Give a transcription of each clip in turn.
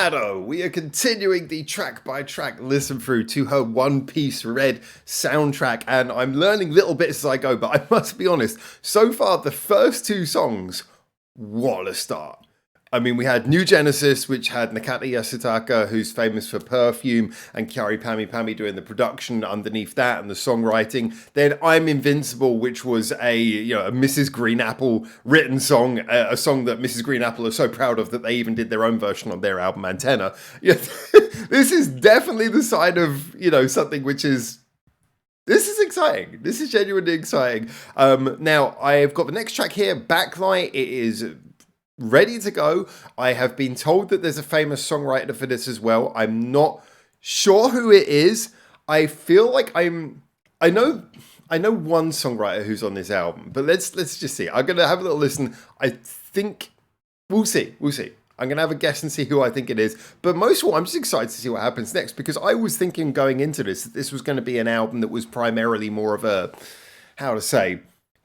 Ado. We are continuing the track-by-track listen through to her One Piece Red soundtrack, and I'm learning little bits as I go, but I must be honest, so far the first two songs, what a start. I mean, we had New Genesis, which had Nakata Yasutaka, who's famous for Perfume, and Kyary Pammy Pammy doing the production underneath that and the songwriting. Then I'm Invincible, which was a Mrs. Green Apple written song, a song that Mrs. Green Apple are so proud of that they even did their own version on their album Antenna. Yeah, this is definitely the sign of, something which is... This is exciting. This is genuinely exciting. Now, I've got the next track here, Backlight. It is ready to go. I have been told that there's a famous songwriter for this as well. I'm not sure who it is. I feel like I know one songwriter who's on this album, but let's just see. I'm gonna have a little listen. I think we'll see. I'm going to have a guess and see who I think it is. But most of all, I'm just excited to see what happens next, because I was thinking going into this that this was going to be an album that was primarily more of a,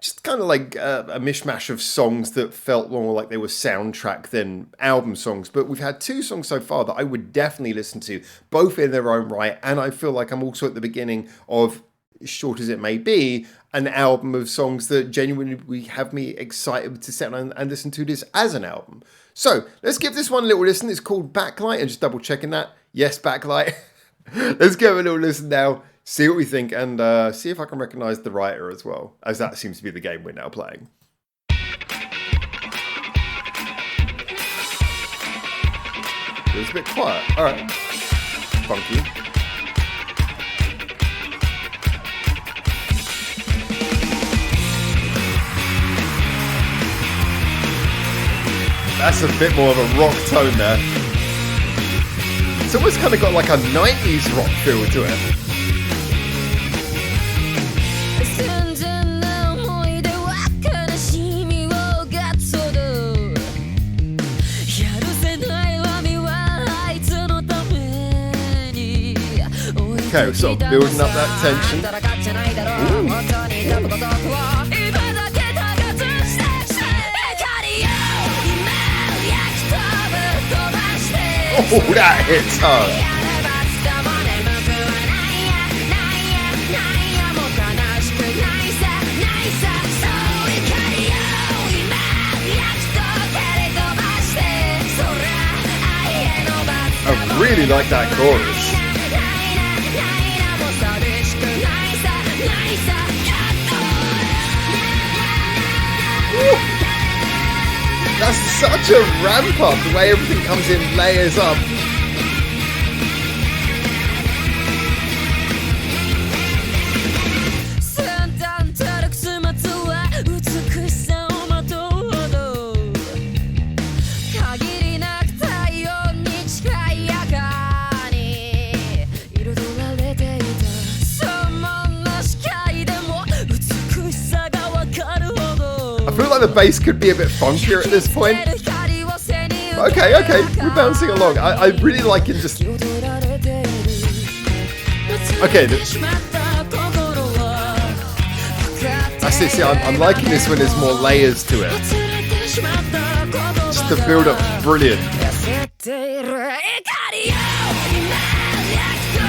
just kind of like a mishmash of songs that felt more like they were soundtrack than album songs. But we've had two songs so far that I would definitely listen to, both in their own right. And I feel like I'm also at the beginning of, short as it may be, an album of songs that genuinely have me excited to sit down and listen to this as an album. So let's give this one a little listen. It's called Backlight, and just double checking that. Yes, Backlight. Let's give it a little listen now, see what we think, and see if I can recognize the writer as well, as that seems to be the game we're now playing. It was a bit quiet. All right. Funky. That's a bit more of a rock tone there. It's almost kind of got like a 90s rock feel to it. Okay, we're sort of building up that tension. Oh, that hits hard. I really like that chorus. Woo. That's such a ramp up, the way everything comes in layers up. I feel like the bass could be a bit funkier at this point. Okay, we're bouncing along. I really like it just... Okay, that's it, see, I'm liking this when there's more layers to it. Just the build-up's brilliant.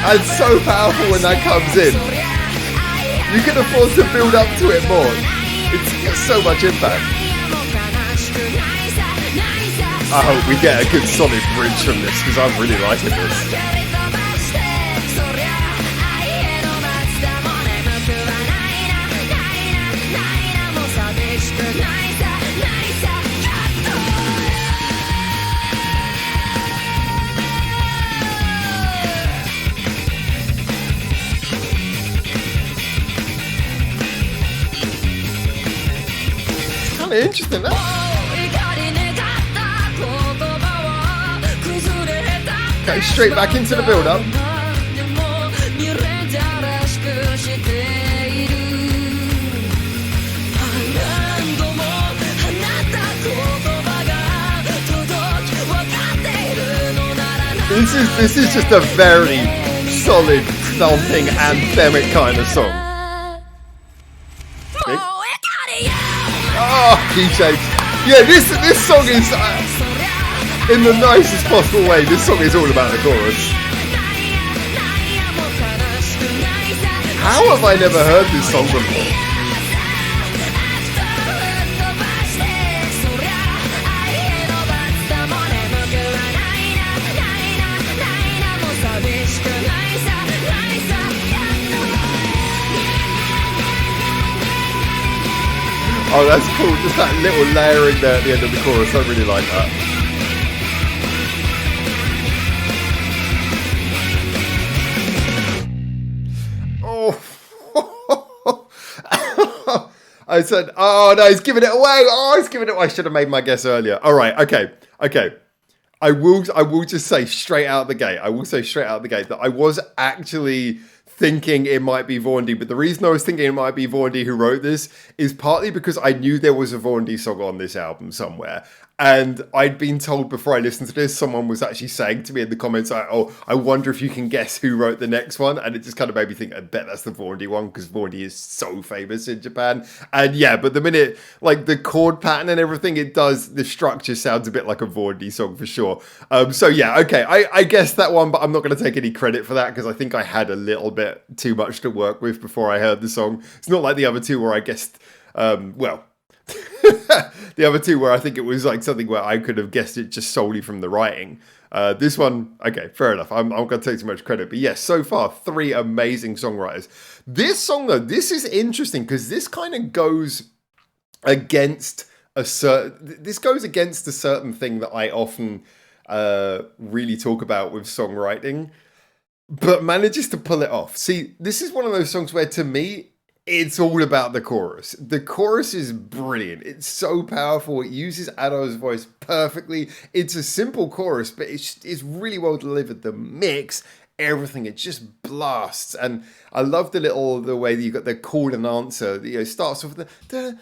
And it's so powerful when that comes in. You can afford to build up to it more. It's got so much impact. I hope we get a good solid bridge from this, because I'm really liking this. It's kind of interesting, that. Okay, straight back into the build-up. This is just a very solid, thumping, anthemic kind of song. Okay. Oh, key shapes. Yeah, this song is... in the nicest possible way, this song is all about the chorus. How have I never heard this song before? Oh, that's cool. Just that little layering there at the end of the chorus. I really like that. Oh. I said, oh no, he's giving it away. Oh, he's giving it away. I should have made my guess earlier. All right. Okay. I will just say straight out the gate. I will say straight out the gate that I was actually thinking it might be Vaughan, but the reason I was thinking it might be Vaughan who wrote this is partly because I knew there was a Vaughan song on this album somewhere. And I'd been told before I listened to this, someone was actually saying to me in the comments, like, oh, I wonder if you can guess who wrote the next one. And it just kind of made me think, I bet that's the Vaughan one, because Vaughan is so famous in Japan. And yeah, but the minute, like the chord pattern and everything, it does, the structure sounds a bit like a Vaughan song for sure. So yeah, okay, I guessed that one, but I'm not going to take any credit for that, because I think I had a little bit too much to work with before I heard the song. It's not like the other two where I guessed, the other two where I think it was like something where I could have guessed it just solely from the writing. This one, okay, fair enough. I'm going to take too much credit. But yes, so far, 3 amazing songwriters. This song, though, this is interesting because this kind of goes against a certain thing that I often really talk about with songwriting, but manages to pull it off. See, this is one of those songs where, to me, it's all about the chorus. The chorus is brilliant. It's so powerful. It uses Ado's voice perfectly. It's a simple chorus, but it's really well delivered. The mix, everything, it just blasts. And I love the way that you got the call and answer. It starts off with the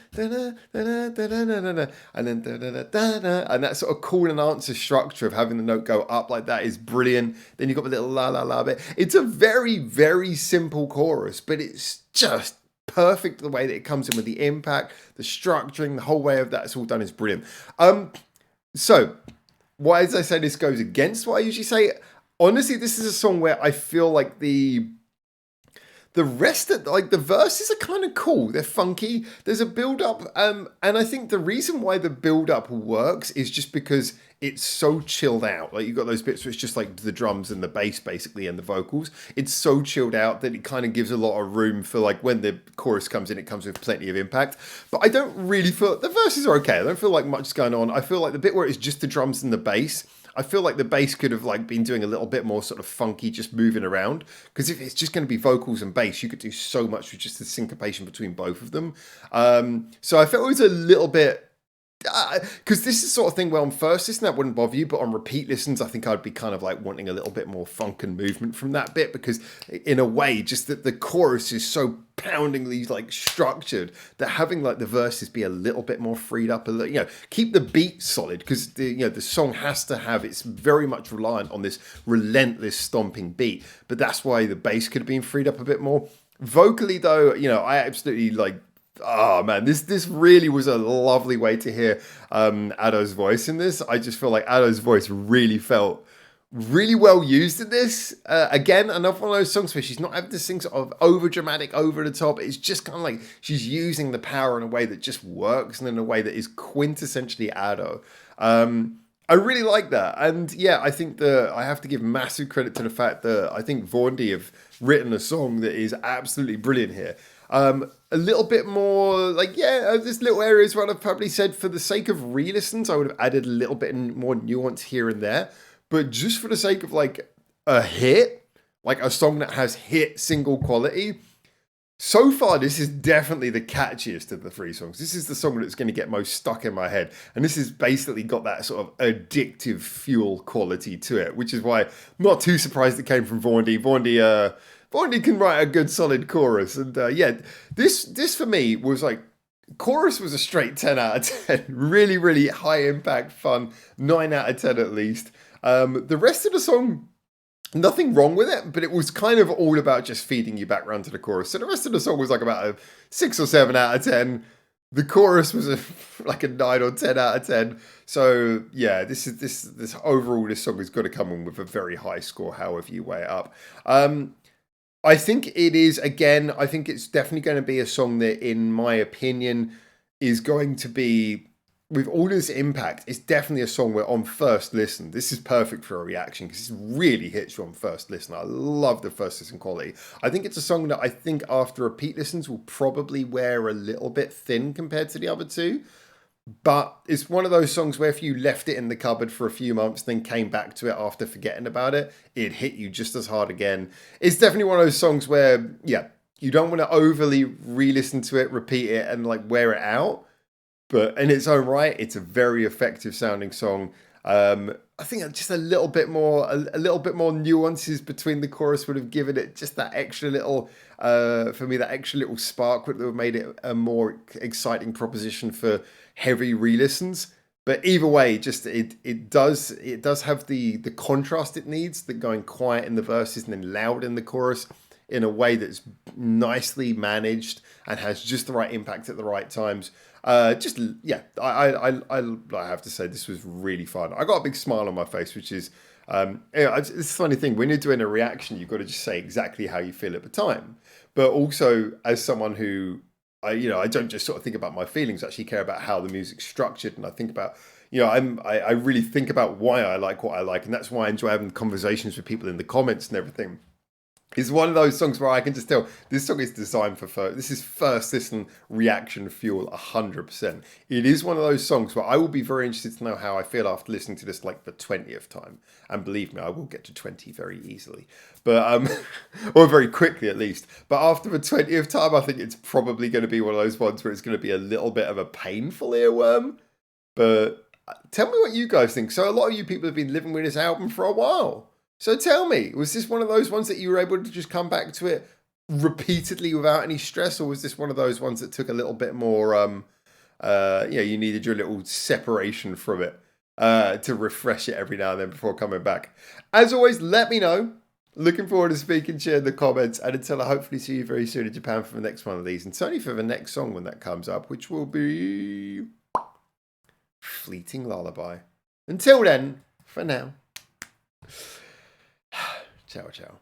and then and that sort of call and answer structure of having the note go up like that is brilliant. Then you've got the little la la la bit. It's a very, very simple chorus, but it's just perfect the way that it comes in with the impact, the structuring, the whole way of that it's all done is brilliant. So why, as I say, this goes against what I usually say. Honestly, this is a song where I feel like the rest of, like, the verses are kind of cool. They're funky. There's a build up, and I think the reason why the build up works is just because it's so chilled out. Like, you've got those bits where it's just like the drums and the bass basically and the vocals. It's so chilled out that it kind of gives a lot of room for, like, when the chorus comes in, it comes with plenty of impact. But I don't really feel, the verses are okay. I don't feel like much is going on. I feel like the bit where it's just the drums and the bass, I feel like the bass could have, like, been doing a little bit more sort of funky, just moving around. Because if it's just going to be vocals and bass, you could do so much with just the syncopation between both of them. So I felt it was a little bit, because this is the sort of thing where on first listen that wouldn't bother you, but on repeat listens I think I'd be kind of like wanting a little bit more funk and movement from that bit, because in a way just that the chorus is so poundingly like structured that having like the verses be a little bit more freed up, a little, keep the beat solid, because the song has to have, it's very much reliant on this relentless stomping beat, but that's why the bass could have been freed up a bit more. Vocally though, I absolutely like, oh man, this really was a lovely way to hear Ado's voice in this. I just feel like Ado's voice really felt really well used in this. Again, another one of those songs where she's not having this thing sort of over dramatic, over the top. It's just kind of like she's using the power in a way that just works and in a way that is quintessentially Ado. I really like that. And yeah, I think I have to give massive credit to the fact that I think Vaughan have written a song that is absolutely brilliant here. A little bit more like, there's little areas where I've probably said for the sake of re-listens, I would have added a little bit more nuance here and there. But just for the sake of like a hit, like a song that has hit single quality, so far this is definitely the catchiest of the 3 songs. This is the song that's going to get most stuck in my head. And this has basically got that sort of addictive fuel quality to it, which is why I'm not too surprised it came from Vaughan. Vaughan can write a good solid chorus. And this for me was like, chorus was a straight 10 out of 10. Really, really high impact, fun. 9 out of 10 at least. The rest of the song, nothing wrong with it, but it was kind of all about just feeding you back round to the chorus. So the rest of the song was like about a 6 or 7 out of 10. The chorus was like a 9 or 10 out of 10. So yeah, this overall this song has got to come in with a very high score, however you weigh it up. I think it is, again, I think it's definitely going to be a song that, in my opinion, is going to be, with all this impact, it's definitely a song where on first listen, this is perfect for a reaction because it really hits you on first listen. I love the first listen quality. I think it's a song that I think after repeat listens will probably wear a little bit thin compared to the other two. But it's one of those songs where if you left it in the cupboard for a few months, then came back to it after forgetting about it, it'd hit you just as hard again. It's definitely one of those songs where, yeah, you don't want to overly re-listen to it, repeat it, and like wear it out. But in its own right, it's a very effective sounding song. I think just a little bit more nuances between the chorus would have given it just that extra little, for me, that extra little spark would have made it a more exciting proposition for heavy re-listens. But either way, just it does have the contrast it needs, the going quiet in the verses and then loud in the chorus in a way that's nicely managed and has just the right impact at the right times. Just yeah, I have to say this was really fun. I got a big smile on my face, which is it's a funny thing when you're doing a reaction, you've got to just say exactly how you feel at the time. But also, as someone who I don't just sort of think about my feelings. I actually care about how the music's structured, and I think about I really think about why I like what I like, and that's why I enjoy having conversations with people in the comments and everything. It's one of those songs where I can just tell this song is designed for first. This is first listen reaction fuel 100%. It is one of those songs where I will be very interested to know how I feel after listening to this like the 20th time. And believe me, I will get to 20 very easily. But or very quickly at least. But after the 20th time, I think it's probably going to be one of those ones where it's going to be a little bit of a painful earworm. But tell me what you guys think. So a lot of you people have been living with this album for a while. So tell me, was this one of those ones that you were able to just come back to it repeatedly without any stress, or was this one of those ones that took a little bit more, you needed your little separation from it to refresh it every now and then before coming back? As always, let me know. Looking forward to speaking to you in the comments, and until I hopefully see you very soon in Japan for the next one of these, and certainly for the next song when that comes up, which will be Fleeting Lullaby. Until then, for now. Ciao, ciao.